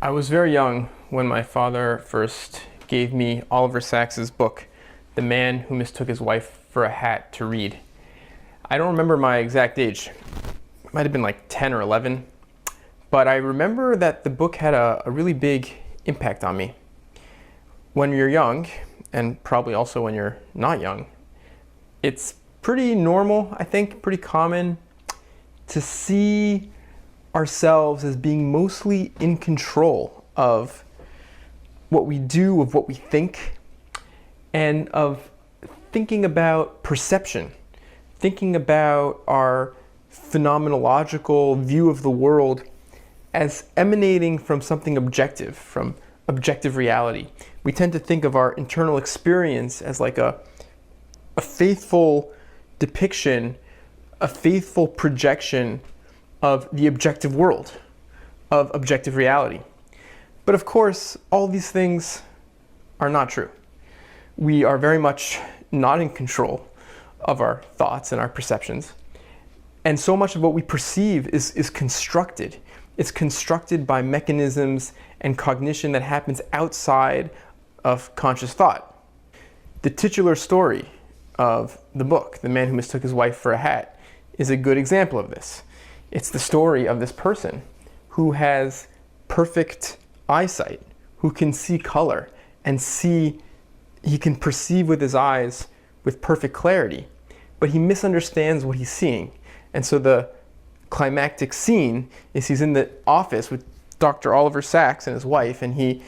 I was very young when my father first gave me Oliver Sacks's book, The Man Who Mistook His Wife for a Hat, to read. I don't remember my exact age. It might have been like 10 or 11. But I remember that the book had a really big impact on me. When you're young, and probably also when you're not young, it's pretty normal, I think, pretty common to see ourselves as being mostly in control of what we do, of what we think, and of thinking about perception, thinking about our phenomenological view of the world as emanating from something objective, from objective reality. We tend to think of our internal experience as like a faithful depiction, a faithful projection of the objective world, of objective reality. But of course, all these things are not true. We are very much not in control of our thoughts and our perceptions. And so much of what we perceive is constructed. It's constructed by mechanisms and cognition that happens outside of conscious thought. The titular story of the book, The Man Who Mistook His Wife for a Hat, is a good example of this. It's the story of this person who has perfect eyesight, who can see color and he can perceive with his eyes with perfect clarity, but he misunderstands what he's seeing. And so the climactic scene is he's in the office with Dr. Oliver Sacks and his wife, and he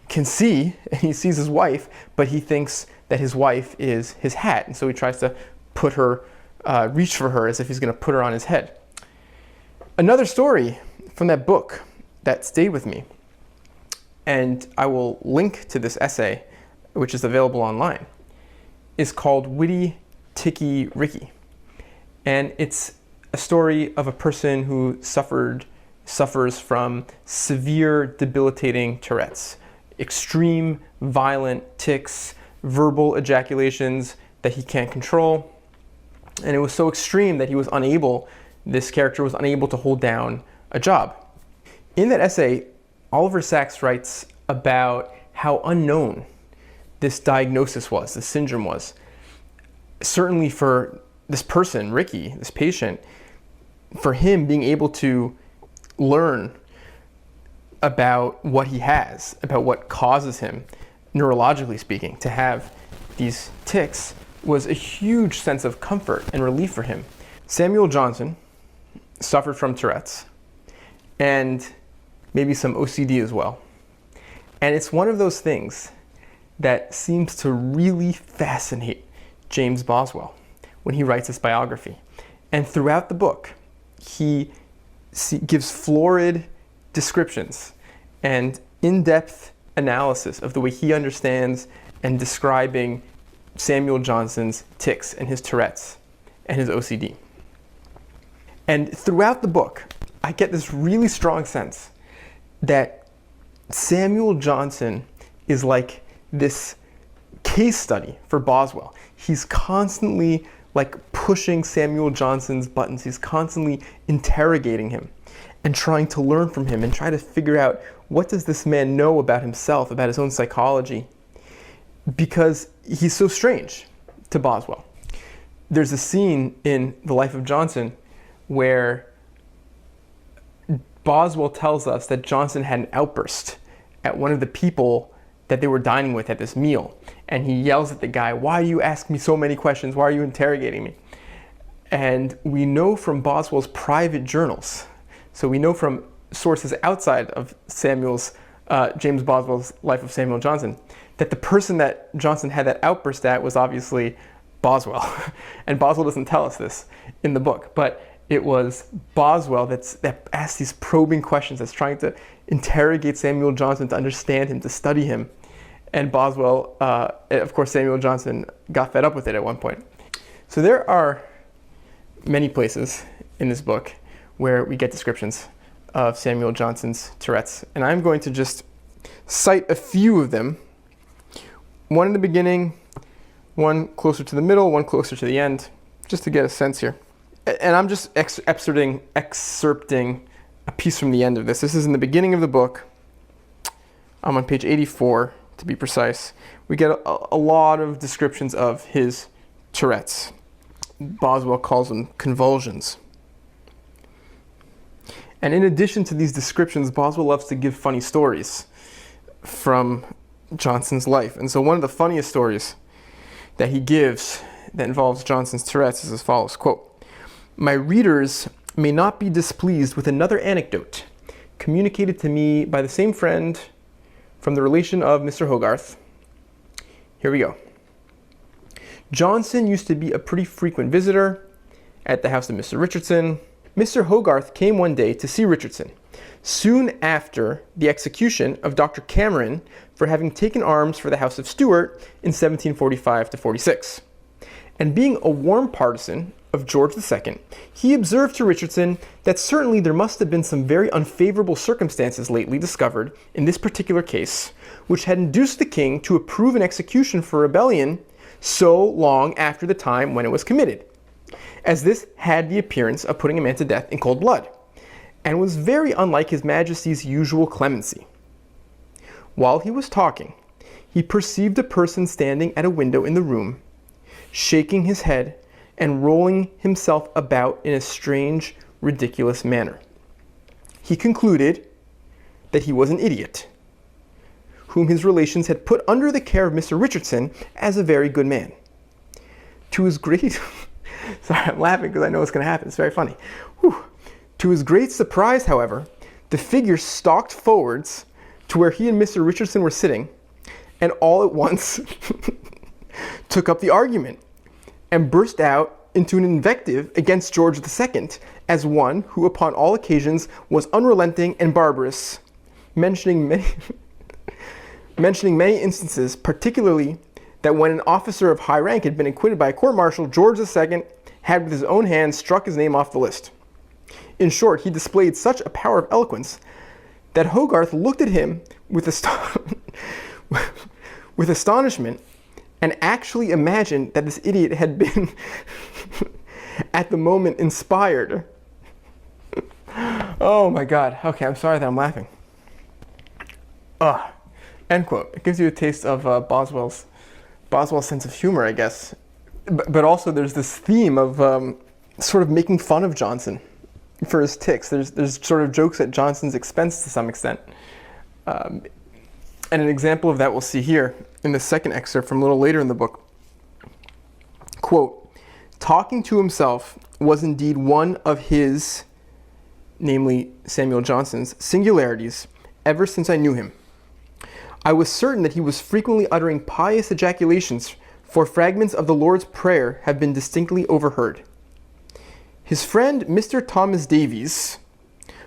can see, and he sees his wife, but he thinks that his wife is his hat. And so he tries to put her, reach for her as if he's going to put her on his head. Another story from that book that stayed with me, and I will link to this essay, which is available online, is called Witty, Ticcy, Ricky. And it's a story of a person who suffers from severe debilitating Tourettes, extreme violent tics, verbal ejaculations that he can't control. And it was so extreme that this character was unable to hold down a job. In that essay, Oliver Sacks writes about how unknown this diagnosis was, this syndrome was. Certainly for this person, Ricky, this patient, for him being able to learn about what he has, about what causes him, neurologically speaking, to have these tics was a huge sense of comfort and relief for him. Samuel Johnson suffered from Tourette's and maybe some OCD as well. And it's one of those things that seems to really fascinate James Boswell when he writes his biography. And throughout the book, he gives florid descriptions and in-depth analysis of the way he understands and describing Samuel Johnson's tics and his Tourette's and his OCD. And throughout the book, I get this really strong sense that Samuel Johnson is like this case study for Boswell. He's constantly like pushing Samuel Johnson's buttons. He's constantly interrogating him and trying to learn from him and try to figure out, what does this man know about himself, about his own psychology? Because he's so strange to Boswell. There's a scene in The Life of Johnson where Boswell tells us that Johnson had an outburst at one of the people that they were dining with at this meal. And he yells at the guy, "Why do you ask me so many questions? Why are you interrogating me?" And we know from Boswell's private journals, so we know from sources outside of James Boswell's Life of Samuel Johnson, that the person that Johnson had that outburst at was obviously Boswell. And Boswell doesn't tell us this in the book, but it was Boswell that asked these probing questions, that's trying to interrogate Samuel Johnson, to understand him, to study him. And Boswell, of course, Samuel Johnson got fed up with it at one point. So there are many places in this book where we get descriptions of Samuel Johnson's Tourette's. And I'm going to just cite a few of them. One in the beginning, one closer to the middle, one closer to the end, just to get a sense here. And I'm just excerpting a piece from the end of this. This is in the beginning of the book. I'm on page 84 to be precise. We get a lot of descriptions of his Tourette's. Boswell calls them convulsions. And in addition to these descriptions, Boswell loves to give funny stories from Johnson's life. And so one of the funniest stories that he gives that involves Johnson's Tourette's is as follows, quote, "My readers may not be displeased with another anecdote communicated to me by the same friend from the relation of Mr. Hogarth." Here we go. "Johnson used to be a pretty frequent visitor at the house of Mr. Richardson. Mr. Hogarth came one day to see Richardson, soon after the execution of Dr. Cameron for having taken arms for the House of Stuart in 1745 to 46. And being a warm partisan of George II, he observed to Richardson that certainly there must have been some very unfavorable circumstances lately discovered in this particular case, which had induced the king to approve an execution for rebellion so long after the time when it was committed, as this had the appearance of putting a man to death in cold blood, and was very unlike his majesty's usual clemency. While he was talking, he perceived a person standing at a window in the room, shaking his head and rolling himself about in a strange, ridiculous manner. He concluded that he was an idiot, whom his relations had put under the care of Mr. Richardson as a very good man. To his great..." Sorry, I'm laughing because I know what's going to happen. It's very funny. Whew. "To his great surprise, however, the figure stalked forwards to where he and Mr. Richardson were sitting, and all at once took up the argument, and burst out into an invective against George II as one who upon all occasions was unrelenting and barbarous, mentioning many instances, particularly that when an officer of high rank had been acquitted by a court-martial, George II had with his own hand struck his name off the list. In short, he displayed such a power of eloquence that Hogarth looked at him with astonishment and actually imagined that this idiot had been at the moment inspired." Oh my God. Okay, I'm sorry that I'm laughing. End quote. It gives you a taste of Boswell's sense of humor, I guess. But also there's this theme of sort of making fun of Johnson for his tics. There's sort of jokes at Johnson's expense to some extent. And an example of that we'll see here in the second excerpt from a little later in the book. Quote, "Talking to himself was indeed one of his," namely Samuel Johnson's, "singularities ever since I knew him. I was certain that he was frequently uttering pious ejaculations, for fragments of the Lord's Prayer have been distinctly overheard. His friend Mr. Thomas Davies,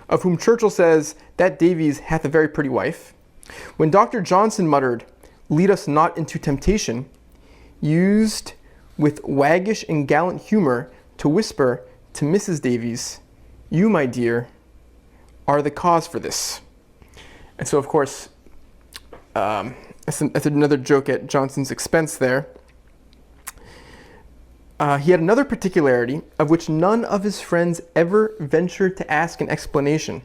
of whom Churchill says, 'That Davies hath a very pretty wife,' when Dr. Johnson muttered, 'Lead us not into temptation,' used with waggish and gallant humor to whisper to Mrs. Davies, 'You, my dear, are the cause for this.'" And so, of course, that's another joke at Johnson's expense there. He had another particularity of which none of his friends ever ventured to ask an explanation.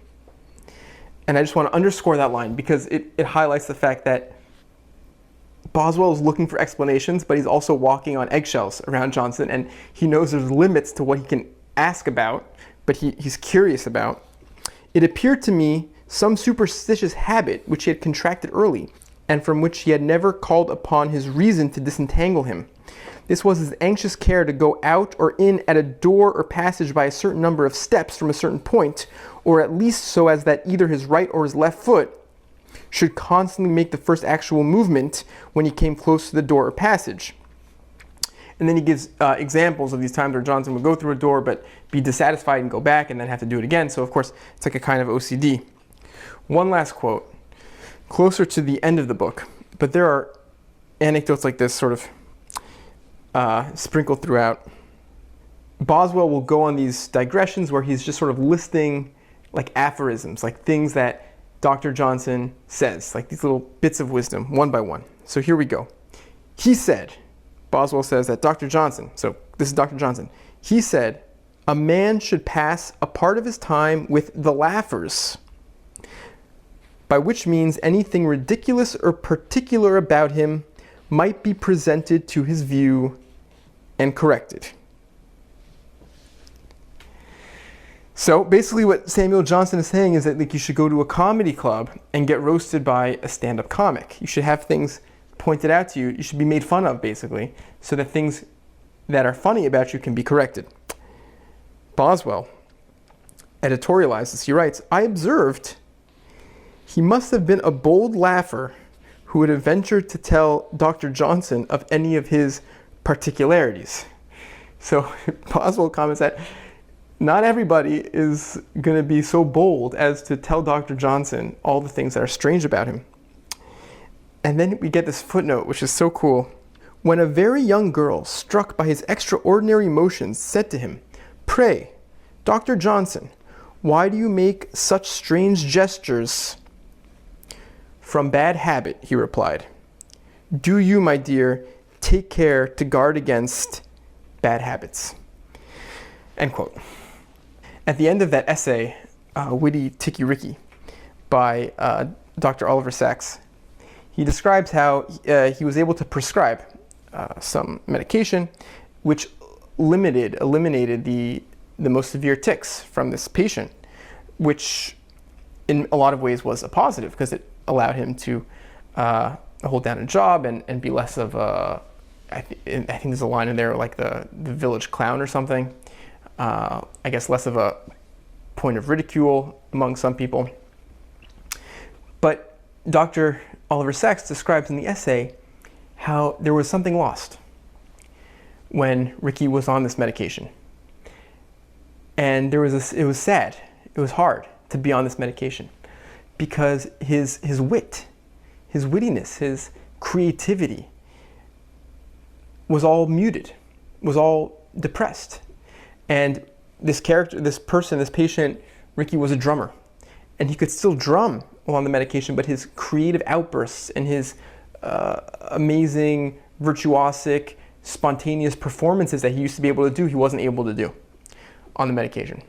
And I just want to underscore that line because it highlights the fact that Boswell is looking for explanations, but he's also walking on eggshells around Johnson, and he knows there's limits to what he can ask about, but he's curious about. "It appeared to me some superstitious habit which he had contracted early, and from which he had never called upon his reason to disentangle him. This was his anxious care to go out or in at a door or passage by a certain number of steps from a certain point, or at least so as that either his right or his left foot should constantly make the first actual movement when he came close to the door or passage." And then he gives examples of these times where Johnson would go through a door but be dissatisfied and go back and then have to do it again. So of course, it's like a kind of OCD. One last quote, closer to the end of the book, but there are anecdotes like this sort of sprinkled throughout. Boswell will go on these digressions where he's just sort of listing like aphorisms, like things that Dr. Johnson says, like these little bits of wisdom, one by one. So here we go. He said, Boswell says that Dr. Johnson, so this is Dr. Johnson, he said, "A man should pass a part of his time with the laughers, by which means anything ridiculous or particular about him might be presented to his view and corrected. So basically what Samuel Johnson is saying is that like, you should go to a comedy club and get roasted by a stand-up comic. You should have things pointed out to you. You should be made fun of, basically, so that things that are funny about you can be corrected. Boswell editorializes. He writes, I observed he must have been a bold laugher who would have ventured to tell Dr. Johnson of any of his particularities. So Boswell comments that not everybody is going to be so bold as to tell Dr. Johnson all the things that are strange about him. And then we get this footnote, which is so cool. When a very young girl, struck by his extraordinary motions, said to him, Pray, Dr. Johnson, why do you make such strange gestures? From bad habit, he replied. Do you, my dear, take care to guard against bad habits. End quote. At the end of that essay, Witty, Ticcy, by Dr. Oliver Sacks, he describes how he was able to prescribe some medication which eliminated the most severe tics from this patient, which in a lot of ways was a positive because it allowed him to hold down a job and be less of a, I think there's a line in there like the village clown or something. I guess less of a point of ridicule among some people. But Dr. Oliver Sacks describes in the essay how there was something lost when Ricky was on this medication. And it was sad, it was hard to be on this medication because his wit, his wittiness, his creativity was all muted, was all depressed. And this patient, Ricky, was a drummer. And he could still drum while on the medication, but his creative outbursts and his amazing, virtuosic, spontaneous performances that he used to be able to do, he wasn't able to do on the medication.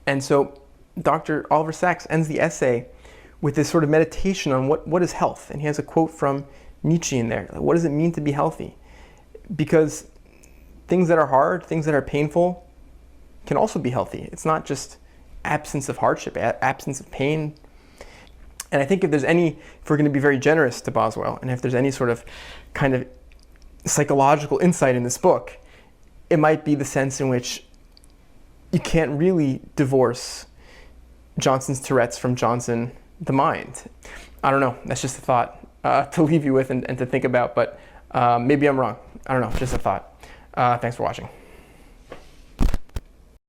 And so Dr. Oliver Sacks ends the essay with this sort of meditation on what is health. And he has a quote from Nietzsche in there. What does it mean to be healthy? Because things that are hard, things that are painful can also be healthy. It's not just absence of hardship, absence of pain. And I think if we're going to be very generous to Boswell, and if there's any sort of kind of psychological insight in this book, it might be the sense in which you can't really divorce Johnson's Tourette's from Johnson the mind. I don't know. That's just a thought to leave you with and to think about, but maybe I'm wrong. I don't know. Just a thought. Thanks for watching.